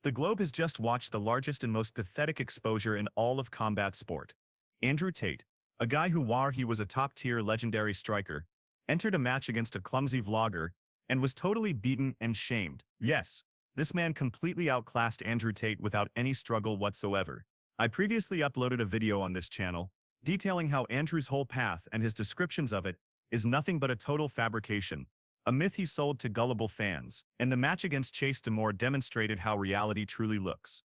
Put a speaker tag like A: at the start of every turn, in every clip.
A: The globe has just watched the largest and most pathetic exposure in all of combat sport. Andrew Tate, a guy who, while he was a top-tier legendary striker, entered a match against a clumsy vlogger and was totally beaten and shamed. Yes, this man completely outclassed Andrew Tate without any struggle whatsoever. I previously uploaded a video on this channel detailing how Andrew's whole path and his descriptions of it is nothing but a total fabrication, a myth he sold to gullible fans, and the match against Chase DeMoor demonstrated how reality truly looks.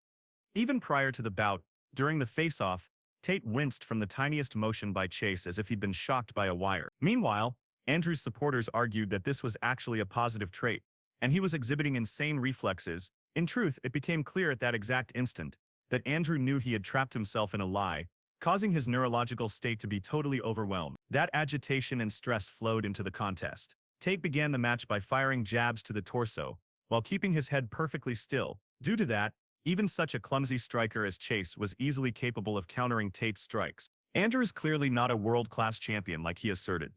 A: Even prior to the bout, during the face-off, Tate winced from the tiniest motion by Chase as if he'd been shocked by a wire. Meanwhile, Andrew's supporters argued that this was actually a positive trait, and he was exhibiting insane reflexes. In truth, it became clear at that exact instant that Andrew knew he had trapped himself in a lie, causing his neurological state to be totally overwhelmed. That agitation and stress flowed into the contest. Tate began the match by firing jabs to the torso, while keeping his head perfectly still. Due to that, even such a clumsy striker as Chase was easily capable of countering Tate's strikes. Andrew is clearly not a world-class champion like he asserted.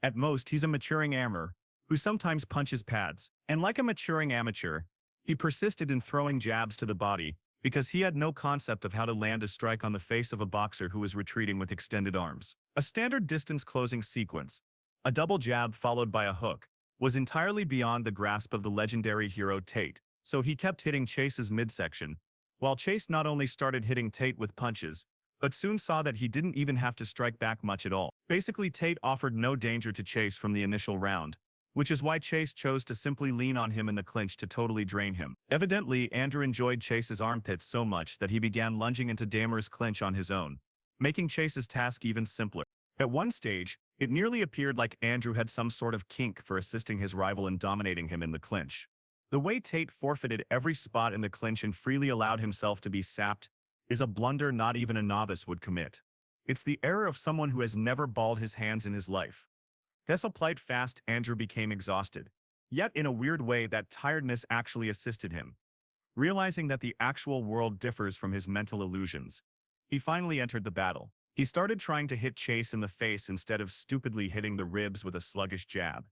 A: At most, he's a maturing amateur who sometimes punches pads, and like a maturing amateur, he persisted in throwing jabs to the body because he had no concept of how to land a strike on the face of a boxer who was retreating with extended arms. A standard distance closing sequence, a double jab followed by a hook, was entirely beyond the grasp of the legendary hero Tate, so he kept hitting Chase's midsection, while Chase not only started hitting Tate with punches, but soon saw that he didn't even have to strike back much at all. Basically, Tate offered no danger to Chase from the initial round, which is why Chase chose to simply lean on him in the clinch to totally drain him. Evidently, Andrew enjoyed Chase's armpits so much that he began lunging into DeMoor's clinch on his own, making Chase's task even simpler. At one stage, it nearly appeared like Andrew had some sort of kink for assisting his rival in dominating him in the clinch. The way Tate forfeited every spot in the clinch and freely allowed himself to be sapped is a blunder not even a novice would commit. It's the error of someone who has never balled his hands in his life. Thessel plight fast, Andrew became exhausted. Yet in a weird way, that tiredness actually assisted him. Realizing that the actual world differs from his mental illusions, he finally entered the battle. He started trying to hit Chase in the face instead of stupidly hitting the ribs with a sluggish jab.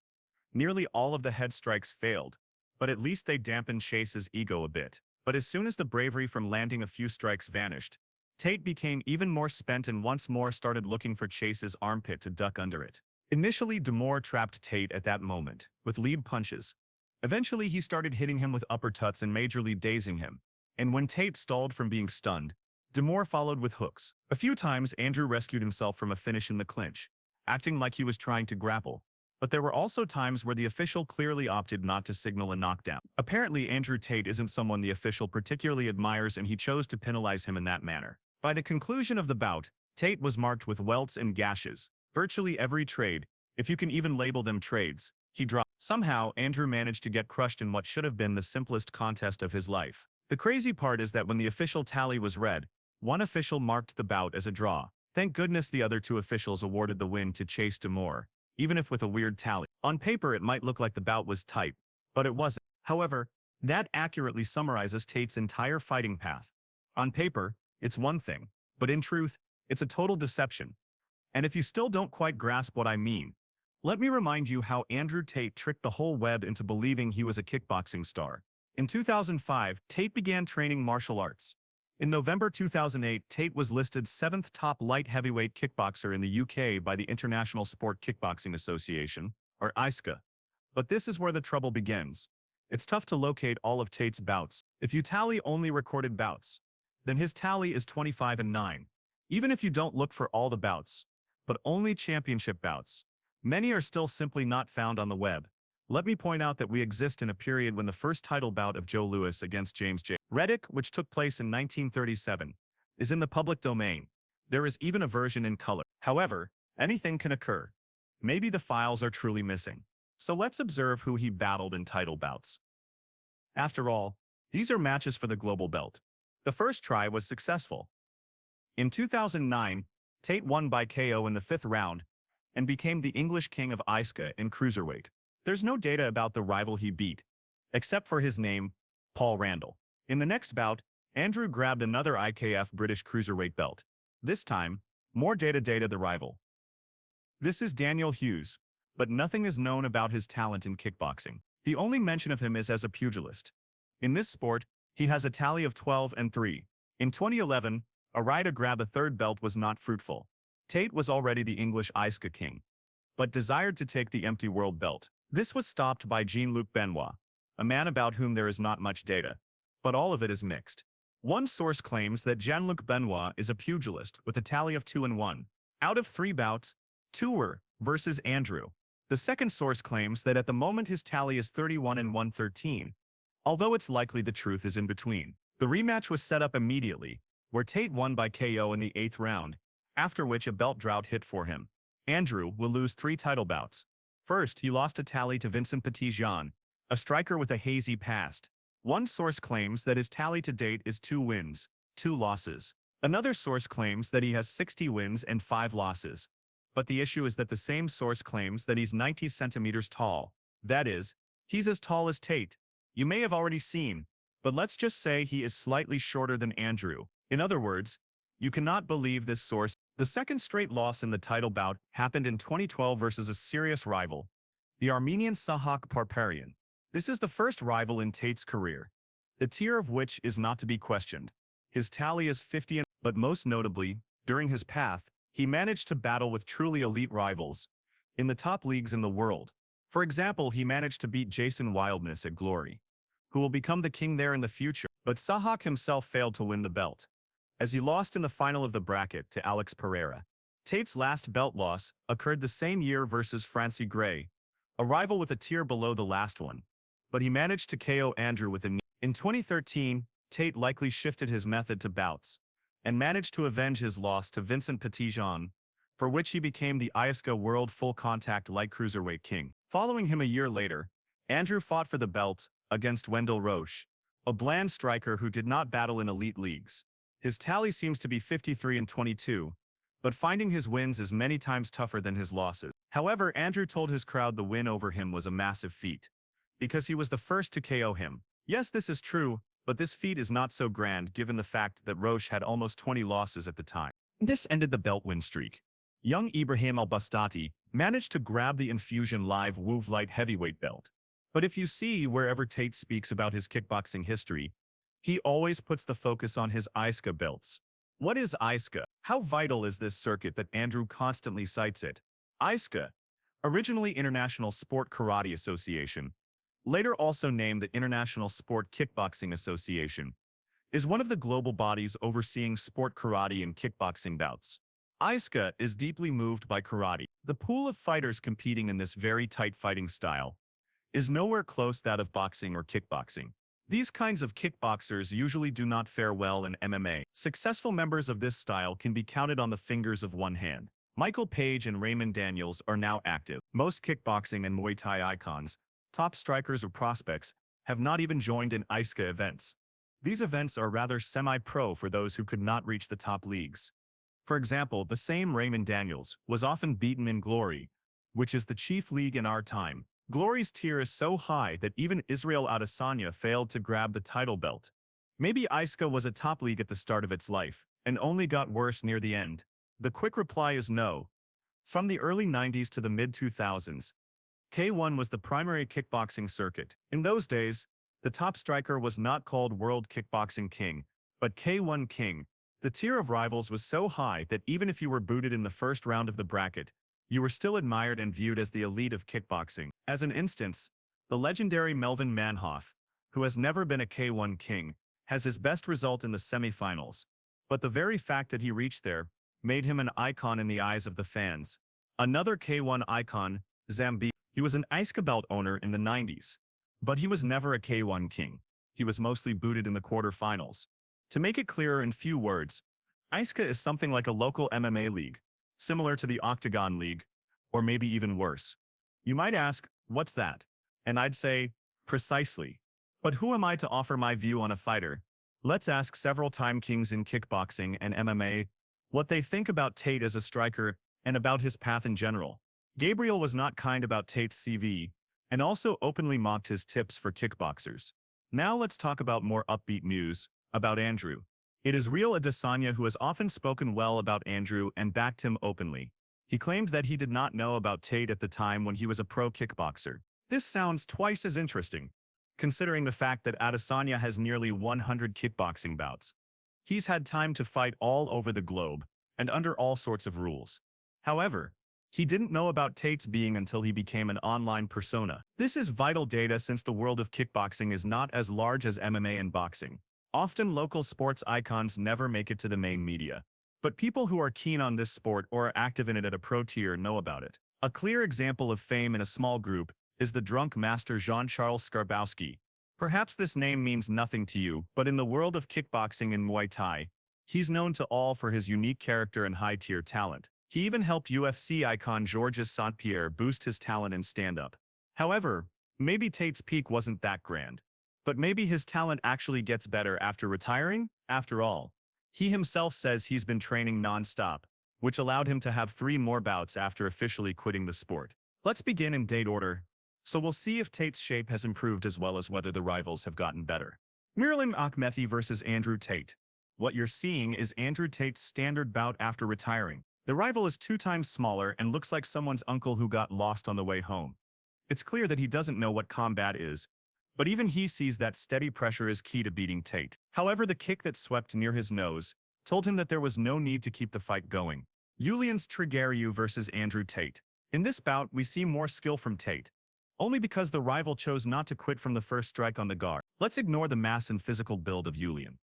A: Nearly all of the head strikes failed, but at least they dampened Chase's ego a bit. But as soon as the bravery from landing a few strikes vanished, Tate became even more spent and once more started looking for Chase's armpit to duck under it. Initially, DeMoor trapped Tate at that moment with lead punches. Eventually, he started hitting him with uppercuts and majorly dazing him. And when Tate stalled from being stunned, DeMoor followed with hooks. A few times, Andrew rescued himself from a finish in the clinch, acting like he was trying to grapple. But there were also times where the official clearly opted not to signal a knockdown. Apparently, Andrew Tate isn't someone the official particularly admires, and he chose to penalize him in that manner. By the conclusion of the bout, Tate was marked with welts and gashes. Virtually every trade, if you can even label them trades, he dropped. Somehow, Andrew managed to get crushed in what should have been the simplest contest of his life. The crazy part is that when the official tally was read, one official marked the bout as a draw. Thank goodness the other two officials awarded the win to Chase DeMoor, even if with a weird tally. On paper, it might look like the bout was tight, but it wasn't. However, that accurately summarizes Tate's entire fighting path. On paper, it's one thing, but in truth, it's a total deception. And if you still don't quite grasp what I mean, let me remind you how Andrew Tate tricked the whole web into believing he was a kickboxing star. In 2005, Tate began training martial arts. In November 2008, Tate was listed 7th top light heavyweight kickboxer in the UK by the International Sport Kickboxing Association, or ISKA. But this is where the trouble begins. It's tough to locate all of Tate's bouts. If you tally only recorded bouts, then his tally is 25-9. Even if you don't look for all the bouts, but only championship bouts, many are still simply not found on the web. Let me point out that we exist in a period when the first title bout of Joe Louis against James J. Reddick, which took place in 1937, is in the public domain. There is even a version in color. However, anything can occur. Maybe the files are truly missing. So let's observe who he battled in title bouts. After all, these are matches for the global belt. The first try was successful. In 2009, Tate won by KO in the 5th round and became the English king of ISKA in cruiserweight. There's no data about the rival he beat, except for his name, Paul Randall. In the next bout, Andrew grabbed another IKF British cruiserweight belt. This time, more data the rival. This is Daniel Hughes, but nothing is known about his talent in kickboxing. The only mention of him is as a pugilist. In this sport, He has a tally of 12-3. In 2011, a ride to grab a third belt was not fruitful. Tate was already the English ISCA king, but desired to take the empty world belt. This was stopped by Jean-Luc Benoit, a man about whom there is not much data, but all of it is mixed. One source claims that Jean-Luc Benoit is a pugilist with a tally of 2-1. Out of 3 bouts, 2 were versus Andrew. The second source claims that at the moment his tally is 31-113, although it's likely the truth is in between. The rematch was set up immediately, where Tate won by KO in the 8th round, after which a belt drought hit for him. Andrew will lose 3 title bouts. First, he lost a tally to Vincent Petitjean, a striker with a hazy past. One source claims that his tally to date is 2 wins, 2 losses. Another source claims that he has 60 wins and 5 losses. But the issue is that the same source claims that he's 90 centimeters tall. That is, he's as tall as Tate. You may have already seen, but let's just say he is slightly shorter than Andrew. In other words, you cannot believe this source. The second straight loss in the title bout happened in 2012 versus a serious rival, the Armenian Sahak Parparian. This is the first rival in Tate's career, the tier of which is not to be questioned. His tally is 50, but most notably, during his path, he managed to battle with truly elite rivals in the top leagues in the world. For example, he managed to beat Jason Wildness at Glory, who will become the king there in the future, but Sahak himself failed to win the belt, as he lost in the final of the bracket to Alex Pereira. Tate's last belt loss occurred the same year versus Francie Gray, a rival with a tier below the last one, but he managed to KO Andrew with a knee. In 2013, Tate likely shifted his method to bouts, and managed to avenge his loss to Vincent Petitjean, for which he became the ISCA World Full Contact Light Cruiserweight King. Following him a year later, Andrew fought for the belt against Wendell Roche, a bland striker who did not battle in elite leagues. His tally seems to be 53-22, but finding his wins is many times tougher than his losses. However, Andrew told his crowd the win over him was a massive feat, because he was the first to KO him. Yes, this is true, but this feat is not so grand given the fact that Roche had almost 20 losses at the time. This ended the belt win streak. Young Ibrahim Al-Bastati managed to grab the Infusion Live WOV Light Heavyweight belt. But if you see wherever Tate speaks about his kickboxing history, he always puts the focus on his ISCA belts. What is ISCA? How vital is this circuit that Andrew constantly cites it? ISCA, originally International Sport Karate Association, later also named the International Sport Kickboxing Association, is one of the global bodies overseeing sport karate and kickboxing bouts. ISCA is deeply moved by karate. The pool of fighters competing in this very tight fighting style is nowhere close that of boxing or kickboxing. These kinds of kickboxers usually do not fare well in MMA. Successful members of this style can be counted on the fingers of one hand. Michael Page and Raymond Daniels are now active. Most kickboxing and Muay Thai icons, top strikers or prospects, have not even joined in ISCA events. These events are rather semi-pro for those who could not reach the top leagues. For example, the same Raymond Daniels was often beaten in Glory, which is the chief league in our time. Glory's tier is so high that even Israel Adesanya failed to grab the title belt. Maybe ISCA was a top league at the start of its life, and only got worse near the end. The quick reply is no. From the early 90s to the mid-2000s, K1 was the primary kickboxing circuit. In those days, the top striker was not called World Kickboxing King, but K1 King. The tier of rivals was so high that even if you were booted in the first round of the bracket, you were still admired and viewed as the elite of kickboxing. As an instance, the legendary Melvin Manhoff, who has never been a K1 King, has his best result in the semifinals. But the very fact that he reached there made him an icon in the eyes of the fans. Another K1 icon, Zambi, he was an ISCA belt owner in the 90s. But he was never a K1 King. He was mostly booted in the quarterfinals. To make it clearer in few words, ISCA is something like a local MMA league, similar to the Octagon League, or maybe even worse. You might ask, what's that? And I'd say, precisely. But who am I to offer my view on a fighter? Let's ask several-time kings in kickboxing and MMA what they think about Tate as a striker and about his path in general. Gabriel was not kind about Tate's CV, and also openly mocked his tips for kickboxers. Now let's talk about more upbeat news about Andrew. It is Real Adesanya who has often spoken well about Andrew and backed him openly. He claimed that he did not know about Tate at the time when he was a pro kickboxer. This sounds twice as interesting. considering the fact that Adesanya has nearly 100 kickboxing bouts. He's had time to fight all over the globe, and under all sorts of rules. However, he didn't know about Tate's being until he became an online persona. This is vital data since the world of kickboxing is not as large as MMA and boxing. Often local sports icons never make it to the main media. But people who are keen on this sport or are active in it at a pro tier know about it. A clear example of fame in a small group is the drunk master Jean-Charles Skarbowski. Perhaps this name means nothing to you, but in the world of kickboxing and Muay Thai, he's known to all for his unique character and high-tier talent. He even helped UFC icon Georges St-Pierre boost his talent in stand-up. However, maybe Tate's peak wasn't that grand. But maybe his talent actually gets better after retiring? After all, he himself says he's been training non-stop, which allowed him to have 3 more bouts after officially quitting the sport. Let's begin in date order. So we'll see if Tate's shape has improved as well as whether the rivals have gotten better. Miralem Akhmeti versus Andrew Tate. What you're seeing is Andrew Tate's standard bout after retiring. The rival is 2 times smaller and looks like someone's uncle who got lost on the way home. It's clear that he doesn't know what combat is, but even he sees that steady pressure is key to beating Tate. However, the kick that swept near his nose told him that there was no need to keep the fight going. Julians Trigariu versus Andrew Tate. In this bout, we see more skill from Tate, only because the rival chose not to quit from the first strike on the guard. Let's ignore the mass and physical build of Julian.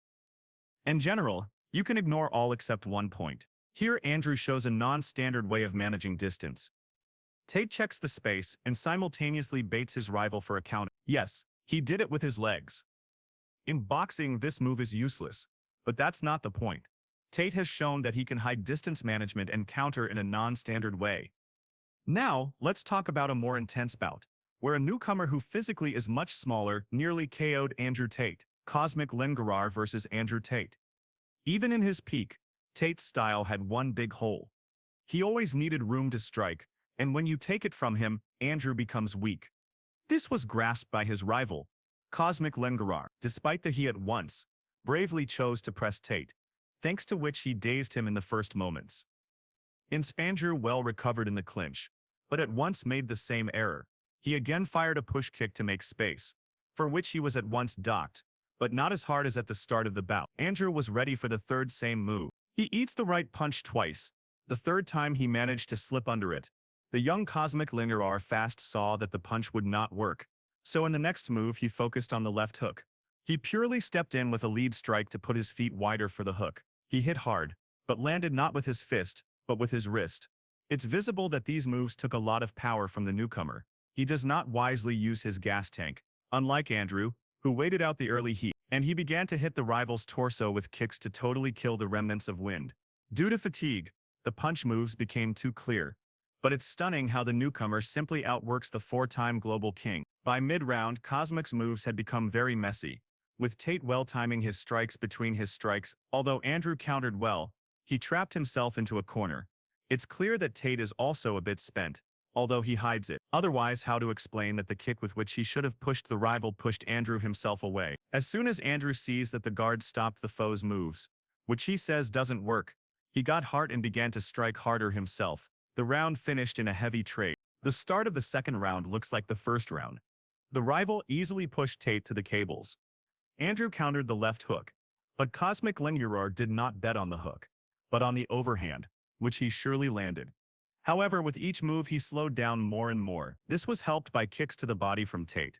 A: In general, you can ignore all except one point. Here, Andrew shows a non-standard way of managing distance. Tate checks the space and simultaneously baits his rival for a counter. Yes, he did it with his legs. In boxing, this move is useless, but that's not the point. Tate has shown that he can hide distance management and counter in a non-standard way. Now, let's talk about a more intense bout, where a newcomer who physically is much smaller nearly KO'd Andrew Tate. Cosmic Lengarar versus Andrew Tate. Even in his peak, Tate's style had one big hole. He always needed room to strike, and when you take it from him, Andrew becomes weak. This was grasped by his rival, Cosmic Lengarar, despite that he at once bravely chose to press Tate, thanks to which he dazed him in the first moments. Andrew well recovered in the clinch, but at once made the same error. He again fired a push kick to make space, for which he was at once docked, but not as hard as at the start of the bout. Andrew was ready for the third same move. He eats the right punch twice. The third time he managed to slip under it. The young Cosmic Lengarar fast saw that the punch would not work, so in the next move he focused on the left hook. He purely stepped in with a lead strike to put his feet wider for the hook. He hit hard, but landed not with his fist, but with his wrist. It's visible that these moves took a lot of power from the newcomer. He does not wisely use his gas tank, unlike Andrew, who waited out the early heat, and he began to hit the rival's torso with kicks to totally kill the remnants of wind. Due to fatigue, the punch moves became too clear, but it's stunning how the newcomer simply outworks the 4-time global king. By mid-round, Cosmic's moves had become very messy, with Tate well timing his strikes between his strikes. Although Andrew countered well, he trapped himself into a corner. It's clear that Tate is also a bit spent, although he hides it. Otherwise, how to explain that the kick with which he should have pushed the rival pushed Andrew himself away? As soon as Andrew sees that the guard stopped the foe's moves, which he says doesn't work, he got heart and began to strike harder himself. The round finished in a heavy trade. The start of the second round looks like the first round. The rival easily pushed Tate to the cables. Andrew countered the left hook, but Cosmic Lengarar did not bet on the hook, but on the overhand, which he surely landed. However, with each move he slowed down more and more. This was helped by kicks to the body from Tate.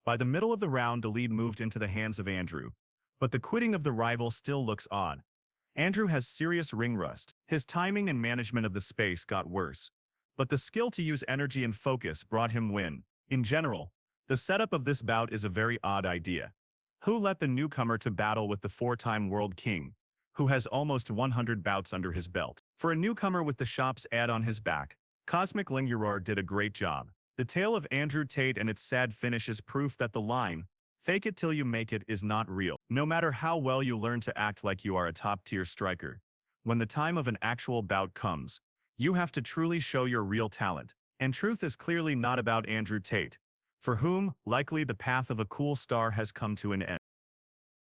A: By the middle of the round, the lead moved into the hands of Andrew, but the quitting of the rival still looks odd. Andrew has serious ring rust. His timing and management of the space got worse, but the skill to use energy and focus brought him win. In general, the setup of this bout is a very odd idea. Who let the newcomer to battle with the 4-time world king, who has almost 100 bouts under his belt? For a newcomer with the shops ad on his back, Cosmic Lengarar did a great job. The tale of Andrew Tate and its sad finish is proof that the line, "Fake it till you make it," is not real. No matter how well you learn to act like you are a top-tier striker, when the time of an actual bout comes, you have to truly show your real talent. And truth is clearly not about Andrew Tate, for whom, likely, the path of a cool star has come to an end.